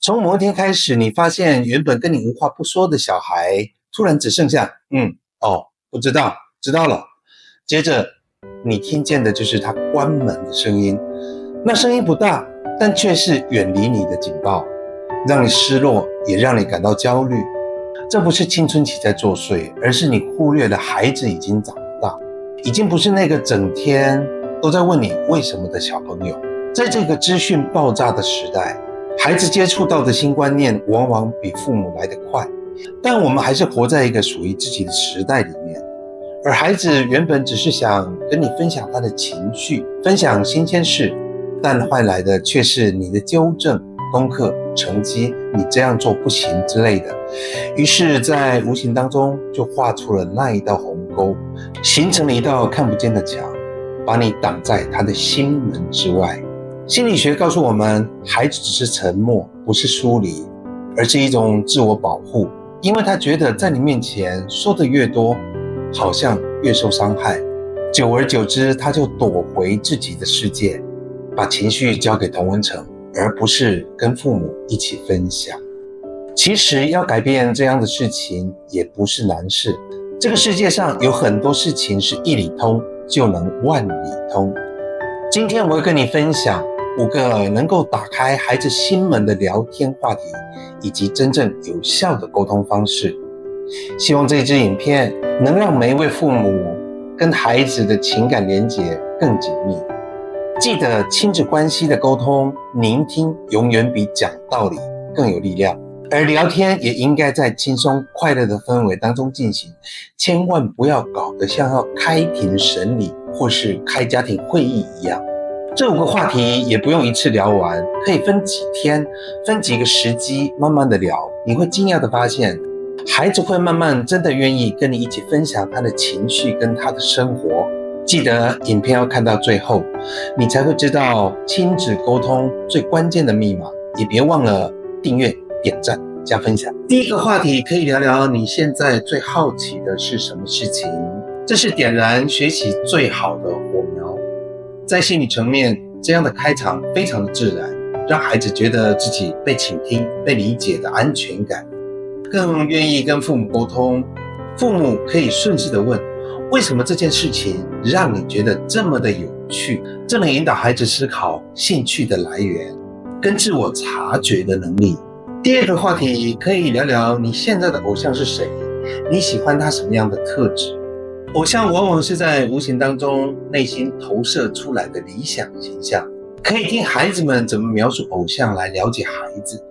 从某一天开始，你发现原本跟你无话不说的小孩，突然只剩下不知道，知道了。接着你听见的就是他关门的声音，那声音不大，但却是远离你的警报，让你失落，也让你感到焦虑。这不是青春期在作祟，而是你忽略了孩子已经长大，已经不是那个整天都在问你为什么的小朋友。在这个资讯爆炸的时代，孩子接触到的新观念往往比父母来得快，但我们还是活在一个属于自己的时代里面。而孩子原本只是想跟你分享他的情绪，分享新鲜事，但换来的却是你的纠正、功课、成绩，你这样做不行之类的。于是在无形当中就画出了那一道鸿沟，形成了一道看不见的墙，把你挡在他的心门之外。心理学告诉我们，孩子只是沉默，不是疏离，而是一种自我保护，因为他觉得在你面前说的越多，好像越受伤害。久而久之，他就躲回自己的世界，把情绪交给同温层，而不是跟父母一起分享。其实要改变这样的事情也不是难事，这个世界上有很多事情是一理通就能万里通。今天我会跟你分享5个能够打开孩子心门的聊天话题，以及真正有效的沟通方式。希望这支影片能让每一位父母跟孩子的情感连结更紧密。记得亲子关系的沟通，聆听永远比讲道理更有力量，而聊天也应该在轻松快乐的氛围当中进行，千万不要搞得像要开庭审理或是开家庭会议一样。这5个话题也不用一次聊完，可以分几天，分几个时机慢慢的聊。你会惊讶的发现，孩子会慢慢真的愿意跟你一起分享他的情绪跟他的生活。记得影片要看到最后，你才会知道亲子沟通最关键的密码。也别忘了订阅、点赞、加分享。第1个话题可以聊聊你现在最好奇的是什么事情，这是点燃学习最好的火苗。在心理层面，这样的开场非常的自然，让孩子觉得自己被倾听、被理解的安全感，更愿意跟父母沟通。父母可以顺势的问，为什么这件事情让你觉得这么的有趣？这能引导孩子思考兴趣的来源跟自我察觉的能力。第2个话题可以聊聊你现在的偶像是谁，你喜欢他什么样的特质。偶像往往是在无形当中内心投射出来的理想形象，可以听孩子们怎么描述偶像来了解孩子。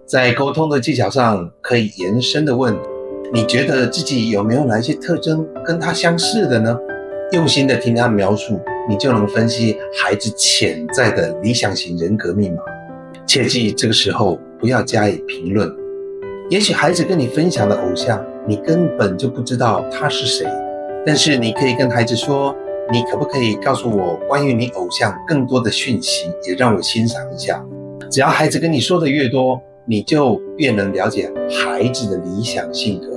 在沟通的技巧上，可以延伸的问，你觉得自己有没有哪一些特征跟他相似的呢？用心的听他描述，你就能分析孩子潜在的理想型人格密码。切记这个时候不要加以评论，也许孩子跟你分享的偶像，你根本就不知道他是谁，但是你可以跟孩子说，你可不可以告诉我关于你偶像更多的讯息，也让我欣赏一下。只要孩子跟你说的越多，你就越能了解孩子的理想性格。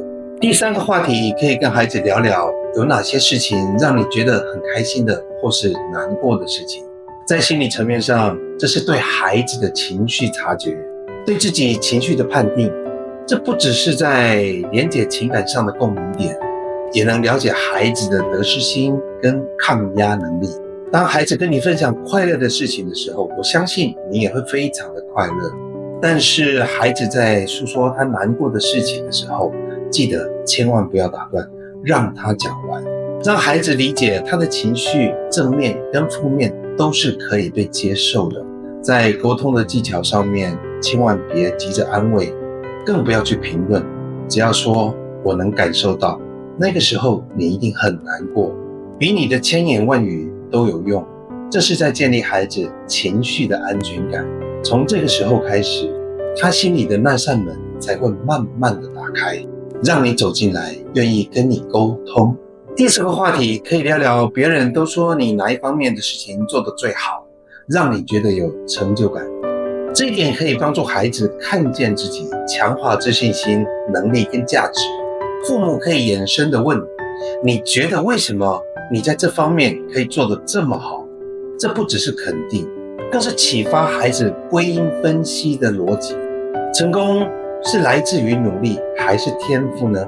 第3个话题可以跟孩子聊聊，有哪些事情让你觉得很开心的或是难过的事情。在心理层面上，这是对孩子的情绪察觉，对自己情绪的判定。这不只是在连结情感上的共鸣点，也能了解孩子的得失心跟抗压能力。当孩子跟你分享快乐的事情的时候，我相信你也会非常的快乐。但是孩子在诉说他难过的事情的时候，记得千万不要打断，让他讲完，让孩子理解他的情绪正面跟负面都是可以被接受的。在沟通的技巧上面，千万别急着安慰，更不要去评论，只要说我能感受到，那个时候你一定很难过，比你的千言万语都有用。这是在建立孩子情绪的安全感。从这个时候开始，他心里的那扇门才会慢慢的打开，让你走进来，愿意跟你沟通。第4个话题可以聊聊别人都说你哪一方面的事情做得最好，让你觉得有成就感。这一点可以帮助孩子看见自己，强化自信心、能力跟价值。父母可以衍生的问，你觉得为什么你在这方面可以做得这么好？这不只是肯定，更是启发孩子归因分析的逻辑。成功是来自于努力还是天赋呢？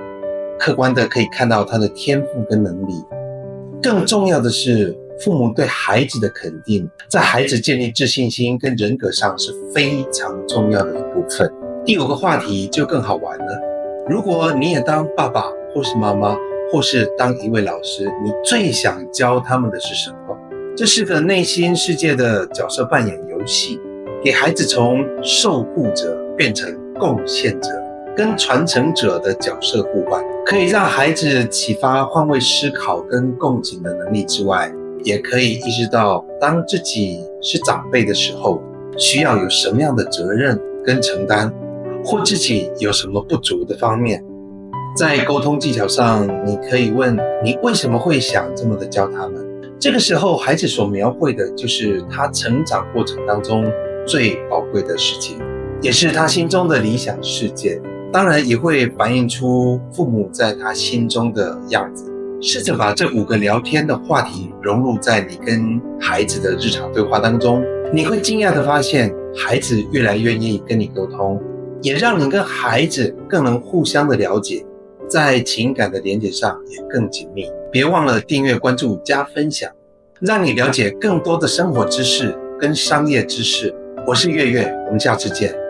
客观的可以看到他的天赋跟能力。更重要的是，父母对孩子的肯定，在孩子建立自信心跟人格上是非常重要的一部分。第5个话题就更好玩了。如果你也当爸爸或是妈妈，或是当一位老师，你最想教他们的是什么？这是个内心世界的角色扮演游戏，给孩子从受护者变成贡献者跟传承者的角色互换，可以让孩子启发换位思考跟共情的能力之外，也可以意识到当自己是长辈的时候，需要有什么样的责任跟承担，或自己有什么不足的方面。在沟通技巧上，你可以问你为什么会想这么的教他们。这个时候孩子所描绘的就是他成长过程当中最宝贵的事情，也是他心中的理想世界，当然也会反映出父母在他心中的样子。试着把这5个聊天的话题融入在你跟孩子的日常对话当中，你会惊讶地发现孩子越来越愿意跟你沟通，也让你跟孩子更能互相的了解，在情感的连结上也更紧密。别忘了订阅、关注、加分享，让你了解更多的生活知识跟商业知识。我是月月，我们下次见。